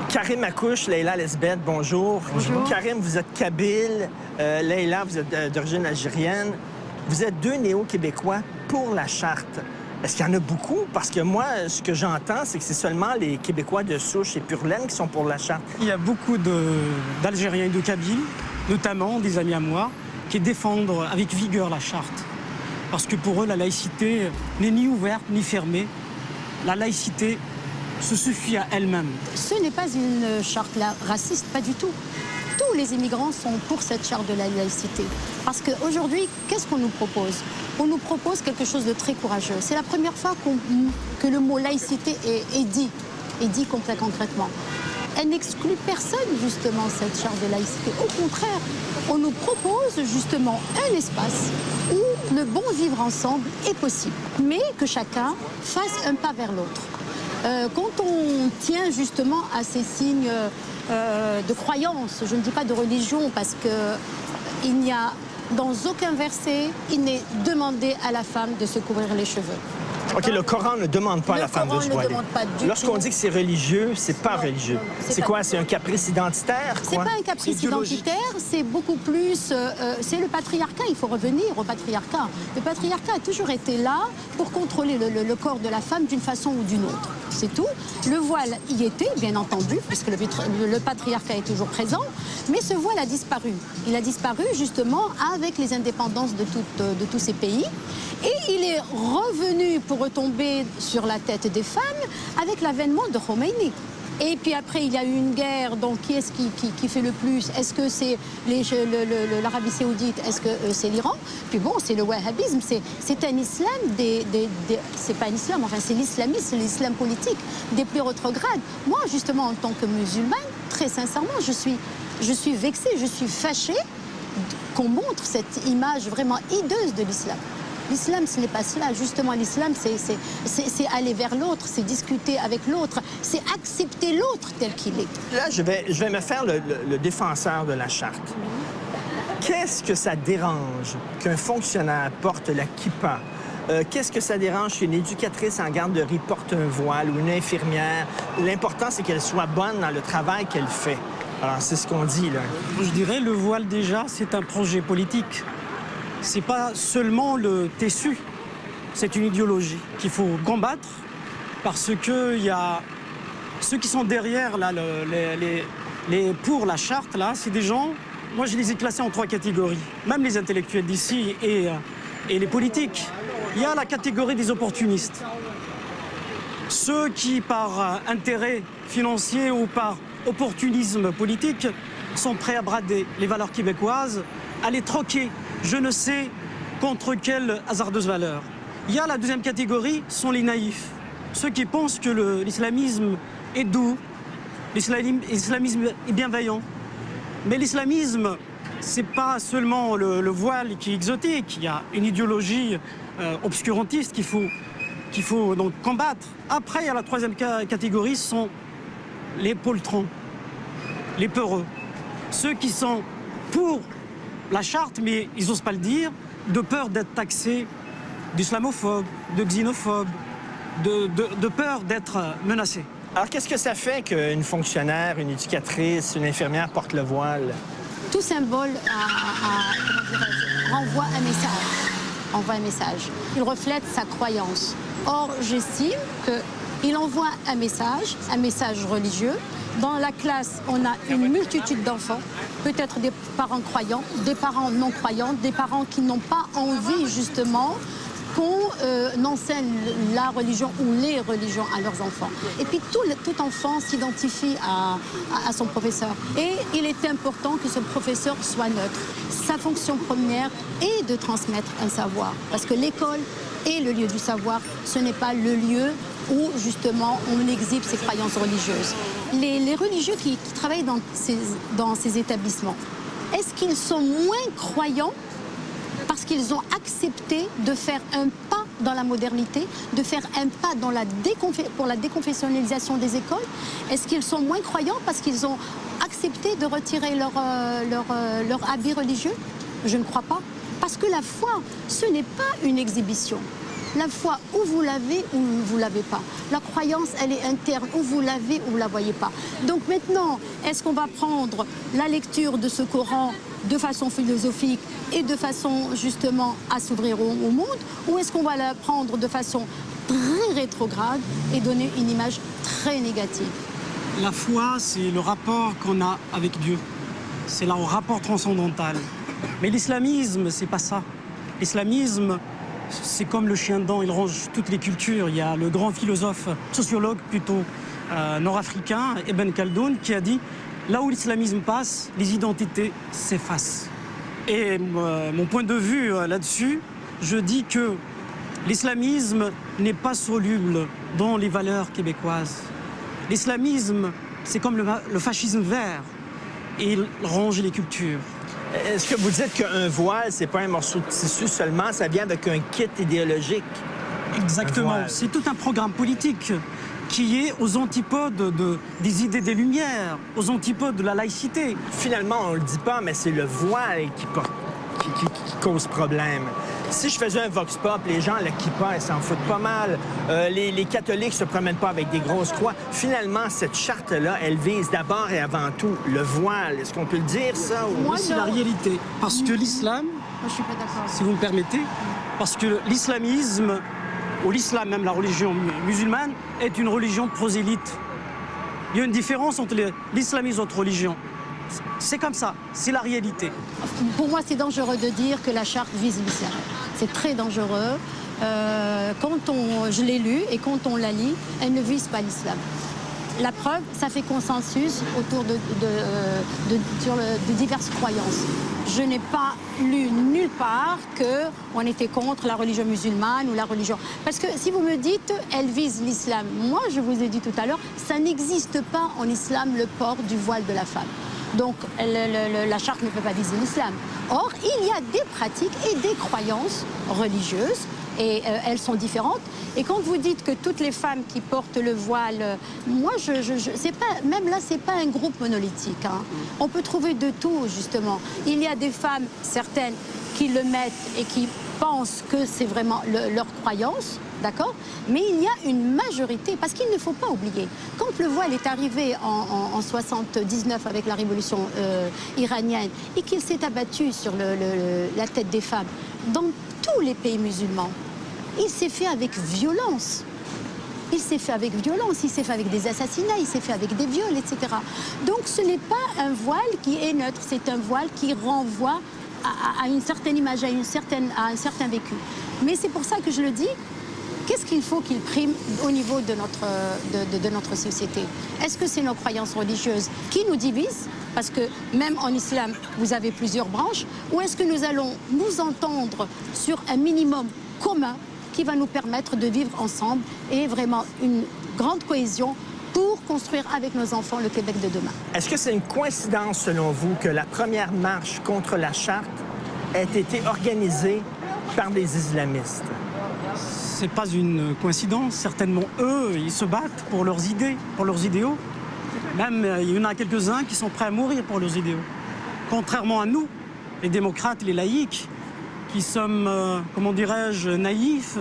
Karim Akouche, Leïla Lesbeth, bonjour. Bonjour. Karim, vous êtes kabyle. Leïla, vous êtes d'origine algérienne. Vous êtes deux néo-québécois pour la charte. Est-ce qu'il y en a beaucoup? Parce que moi, ce que j'entends, c'est que c'est seulement les Québécois de souche et pure laine qui sont pour la charte. Il y a beaucoup d'Algériens et de Kabyles, notamment des amis à moi, qui défendent avec vigueur la charte. Parce que pour eux, la laïcité n'est ni ouverte ni fermée. La laïcité se suffit à elle-même. Ce n'est pas une charte raciste, pas du tout. Tous les immigrants sont pour cette charte de la laïcité. Parce qu'aujourd'hui, qu'est-ce qu'on nous propose? On nous propose quelque chose de très courageux. C'est la première fois que le mot laïcité est dit concrètement. Elle n'exclut personne, justement, cette charte de laïcité. Au contraire, on nous propose, justement, un espace où le bon vivre ensemble est possible, mais que chacun fasse un pas vers l'autre. Quand on tient, justement, à ces signes de croyance, je ne dis pas de religion, parce qu'il n'y a, dans aucun verset, il n'est demandé à la femme de se couvrir les cheveux. OK, le Coran ne demande pas à la femme de se voiler. Lorsqu'on dit que c'est religieux, c'est pas religieux. C'est quoi? C'est un caprice identitaire? C'est pas un caprice identitaire, c'est beaucoup plus... c'est le patriarcat, il faut revenir au patriarcat. Le patriarcat a toujours été là pour contrôler le corps de la femme d'une façon ou d'une autre. C'est tout. Le voile y était, bien entendu, puisque le patriarcat est toujours présent, mais ce voile a disparu. Il a disparu justement avec les indépendances de tous ces pays. Et il est revenu pour retomber sur la tête des femmes avec l'avènement de Khomeini. Et puis après, il y a eu une guerre, donc qui est-ce qui fait le plus? Est-ce que c'est l'Arabie Saoudite? Est-ce que c'est l'Iran? Puis bon, c'est le wahhabisme, c'est un islam c'est pas un islam, enfin c'est l'islamisme, c'est l'islam politique des plus rétrogrades. Moi, justement, en tant que musulmane, très sincèrement, je suis vexée, je suis fâchée qu'on montre cette image vraiment hideuse de l'islam. L'islam, ce n'est pas cela. Justement, l'islam, c'est aller vers l'autre, c'est discuter avec l'autre, c'est accepter l'autre tel qu'il est. Là, je vais me faire le défenseur de la charte. Qu'est-ce que ça dérange qu'un fonctionnaire porte la kippa? Qu'est-ce que ça dérange qu'une éducatrice en garderie porte un voile ou une infirmière? L'important, c'est qu'elle soit bonne dans le travail qu'elle fait. Alors, c'est ce qu'on dit, là. Je dirais, le voile, déjà, c'est un projet politique. C'est pas seulement le tissu, c'est une idéologie qu'il faut combattre parce que il y a ceux qui sont derrière là, pour la charte là, c'est des gens. Moi, je les ai classés en 3 catégories, même les intellectuels d'ici et les politiques. Il y a la catégorie des opportunistes, ceux qui, par intérêt financier ou par opportunisme politique, sont prêts à brader les valeurs québécoises, à les troquer. Je ne sais contre quelle hasardeuse valeur. Il y a la deuxième catégorie, sont les naïfs. Ceux qui pensent que l'islamisme est doux, l'islamisme est bienveillant. Mais l'islamisme, c'est pas seulement le voile qui est exotique. Il y a une idéologie obscurantiste qu'il faut donc combattre. Après, il y a la troisième catégorie, ce sont les poltrons, les peureux. Ceux qui sont pour la charte, mais ils n'osent pas le dire, de peur d'être taxés d'islamophobes, de xénophobes, de peur d'être menacés. Alors, qu'est-ce que ça fait qu'une fonctionnaire, une éducatrice, une infirmière porte le voile? Tout symbole renvoie un message. Il reflète sa croyance. Or, j'estime qu'il envoie un message religieux. Dans la classe, on a une multitude d'enfants, peut-être des parents croyants, des parents non croyants, des parents qui n'ont pas envie justement qu'on enseigne la religion ou les religions à leurs enfants. Et puis tout enfant s'identifie à son professeur. Et il est important que ce professeur soit neutre. Sa fonction première est de transmettre un savoir. Parce que l'école est le lieu du savoir, ce n'est pas le lieu où justement on exhibe ses croyances religieuses. Les religieux qui travaillent dans ces établissements, est-ce qu'ils sont moins croyants parce qu'ils ont accepté de faire un pas dans la modernité, de faire un pas pour la déconfessionnalisation des écoles? Est-ce qu'ils sont moins croyants parce qu'ils ont accepté de retirer leur habit religieux? Je ne crois pas. Parce que la foi, ce n'est pas une exhibition. La foi, ou vous l'avez ou vous ne l'avez pas. La croyance, elle est interne, ou vous l'avez ou vous ne la voyez pas. Donc maintenant, est-ce qu'on va prendre la lecture de ce Coran de façon philosophique et de façon justement à s'ouvrir au monde, ou est-ce qu'on va la prendre de façon très rétrograde et donner une image très négative? La foi, c'est le rapport qu'on a avec Dieu. C'est là un rapport transcendantal. Mais l'islamisme, c'est pas ça. L'islamisme, c'est comme le chien de dent, il range toutes les cultures. Il y a le grand philosophe, sociologue plutôt nord-africain, Ibn Khaldoun, qui a dit « Là où l'islamisme passe, les identités s'effacent ». Et mon point de vue là-dessus, je dis que l'islamisme n'est pas soluble dans les valeurs québécoises. L'islamisme, c'est comme le fascisme vert. Et il range les cultures. Est-ce que vous dites qu'un voile, c'est pas un morceau de tissu seulement, ça vient avec un kit idéologique? Exactement. C'est tout un programme politique qui est aux antipodes des idées des Lumières, aux antipodes de la laïcité. Finalement, on le dit pas, mais c'est le voile qui cause problème. Si je faisais un vox pop, les gens, le kippa, ils s'en foutent pas mal. Les catholiques se promènent pas avec des grosses croix. Finalement, cette charte-là, elle vise d'abord et avant tout le voile. Est-ce qu'on peut le dire, ça? Moi, c'est la réalité. Parce que l'islam, Moi, je suis pas d'accord. si vous me permettez, parce que l'islamisme, ou l'islam, même la religion musulmane, est une religion prosélyte. Il y a une différence entre l'islamisme et autres religions. C'est comme ça, c'est la réalité. Pour moi, c'est dangereux de dire que la charte vise l'islam. C'est très dangereux. Je l'ai lu et quand on la lit, elle ne vise pas l'islam. La preuve, ça fait consensus autour de diverses croyances. Je n'ai pas lu nulle part qu'on était contre la religion musulmane ou la religion. Parce que si vous me dites, elle vise l'islam, moi je vous ai dit tout à l'heure, ça n'existe pas en islam le port du voile de la femme. Donc la charte ne peut pas viser l'islam. Or, il y a des pratiques et des croyances religieuses et elles sont différentes. Et quand vous dites que toutes les femmes qui portent le voile, moi, c'est pas, même là, c'est pas un groupe monolithique. Hein. On peut trouver de tout, justement. Il y a des femmes, certaines, qui le mettent et qui pensent que c'est vraiment leur croyance, d'accord? Mais il y a une majorité, parce qu'il ne faut pas oublier, quand le voile est arrivé en 79 avec la révolution iranienne et qu'il s'est abattu sur la tête des femmes, dans tous les pays musulmans, il s'est fait avec violence. Il s'est fait avec violence, il s'est fait avec des assassinats, il s'est fait avec des viols, etc. Donc ce n'est pas un voile qui est neutre, c'est un voile qui renvoie à une certaine image, à un certain vécu. Mais c'est pour ça que je le dis, qu'est-ce qu'il faut qu'il prime au niveau de notre société? Est-ce que c'est nos croyances religieuses qui nous divisent? Parce que même en islam, vous avez plusieurs branches. Ou est-ce que nous allons nous entendre sur un minimum commun qui va nous permettre de vivre ensemble et vraiment une grande cohésion pour construire avec nos enfants le Québec de demain? Est-ce que c'est une coïncidence, selon vous, que la première marche contre la charte ait été organisée par des islamistes? C'est pas une coïncidence. Certainement, eux, ils se battent pour leurs idées, pour leurs idéaux. Même, il y en a quelques-uns qui sont prêts à mourir pour leurs idéaux. Contrairement à nous, les démocrates, les laïcs, qui sommes, comment dirais-je, naïfs,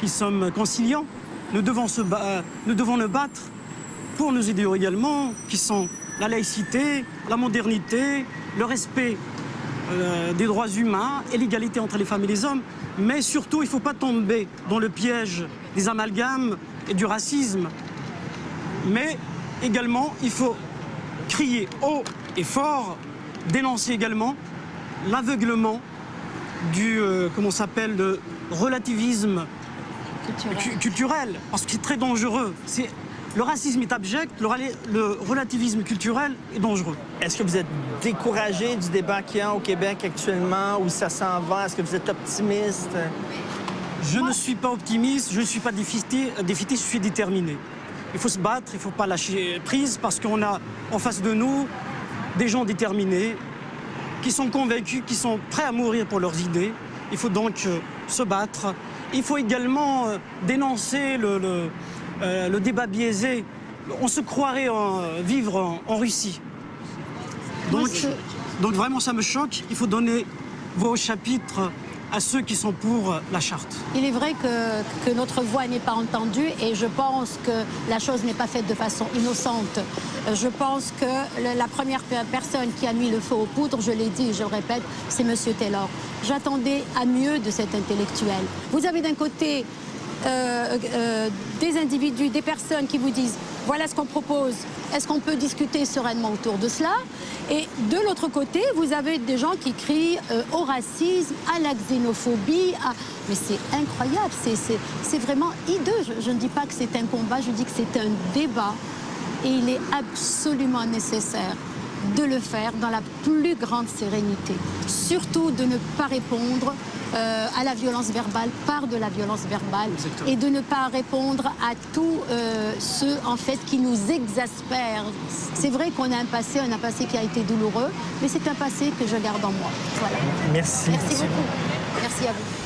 qui sommes conciliants, nous devons nous battre pour nos idéaux également, qui sont la laïcité, la modernité, le respect des droits humains et l'égalité entre les femmes et les hommes. Mais surtout, il ne faut pas tomber dans le piège des amalgames et du racisme. Mais également, il faut crier haut et fort, dénoncer également l'aveuglement du, le relativisme culturel, parce que c'est très dangereux. Le racisme est abject, le relativisme culturel est dangereux. Est-ce que vous êtes découragé du débat qu'il y a au Québec actuellement, où ça s'en va? Est-ce que vous êtes optimiste? Je ne suis pas optimiste, je ne suis pas défaitiste, je suis déterminé. Il faut se battre, il ne faut pas lâcher prise, parce qu'on a en face de nous des gens déterminés, qui sont convaincus, qui sont prêts à mourir pour leurs idées. Il faut donc se battre. Il faut également dénoncer le débat biaisé. On se croirait vivre en Russie. Donc vraiment, ça me choque. Il faut donner voix au chapitre à ceux qui sont pour la charte. Il est vrai que notre voix n'est pas entendue et je pense que la chose n'est pas faite de façon innocente. Je pense que la première personne qui a mis le feu aux poudres, je l'ai dit et je le répète, c'est M. Taylor. J'attendais à mieux de cet intellectuel. Vous avez d'un côté des individus, des personnes qui vous disent « voilà ce qu'on propose, est-ce qu'on peut discuter sereinement autour de cela ?» Et de l'autre côté, vous avez des gens qui crient au racisme, à la xénophobie. Mais c'est incroyable, c'est vraiment hideux. Je ne dis pas que c'est un combat, je dis que c'est un débat. Et il est absolument nécessaire de le faire dans la plus grande sérénité. Surtout de ne pas répondre à la violence verbale par de la violence verbale. Exactement. Et de ne pas répondre à tous ceux en fait qui nous exaspèrent. C'est vrai qu'on a un passé qui a été douloureux, mais c'est un passé que je garde en moi. Voilà. Merci. Merci beaucoup. Merci à vous.